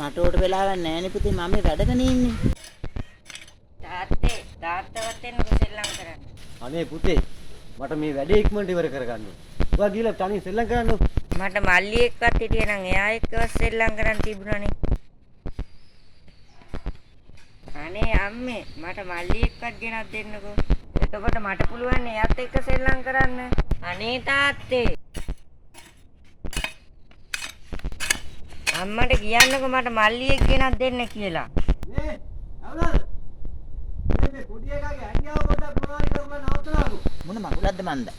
මට උඩ වෙලාවක් නැහැ නේ පුතේ මම මේ වැඩගෙන ඉන්නේ. තාත්තවත් එන්නකො සෙල්ලම් කරන්න. අනේ පුතේ මට මේ වැඩේ ඉක්මනට ඉවර කරගන්න ඕනේ. ඔයා ගිහලා තනියෙන් සෙල්ලම් කරන්න ඕනේ. මට මල්ලි එක්කත් හිටියනම් එයා එක්කවත් සෙල්ලම් කරන්න තිබුණානේ. අනේ අම්මේ මට මල්ලි එක්කත් ගෙනත් දෙන්නකෝ. එතකොට මට පුළුවන් එයාත් එක්ක සෙල්ලම් කරන්න. අනේ තාත්තේ. අම්මට කියන්නකෝ මට මල්ලියෙක් ගෙනත් දෙන්න කියලා. නේ අවුලද? මේ පොඩි එකාගේ අයියාව පොඩ්ඩක් මොනවාරි කරලා නවත්තලාකෝ. මොන මගුලක්ද මන්ද?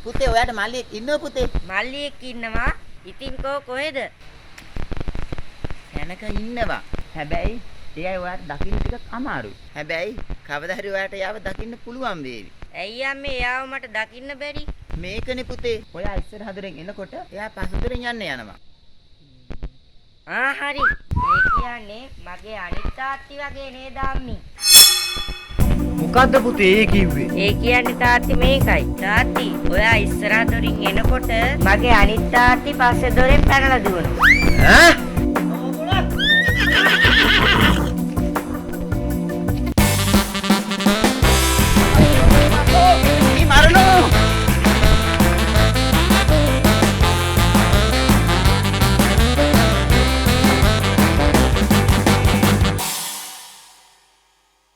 පුතේ ඔයාට මල්ලියෙක් ඉන්නව පුතේ? මල්ලියෙක් ඉන්නවා. ඉතින් කොහෙද? තැනක ඉන්නවා. හැබැයි එයයි ඔයාට දකින්න ටිකක් අමාරුයි. හැබැයි කවදා හරි ඔයාට යාව දකින්න පුළුවන් වේවි. ඇයි අම්මේ එයාව මට දකින්න බැරි? මේකනේ පුතේ. ඔයා ඉස්සර හදරෙන් එනකොට එයා පසුදරෙන් යන්න යනවා. හරි. ඒ කියන්නේ මගේ අනිත් තාත්ති වගේ නේද අම්මි? මොකද්ද පුතේ ඒ කිව්වේ? ඒ කියන්නේ තාත්ති මේකයි. තාත්ති ඔයා ඉස්සරහ දොරින් එනකොට මගේ අනිත් තාත්ති පස්සේ දොරෙන් පැනලා දුවනවා. ඈ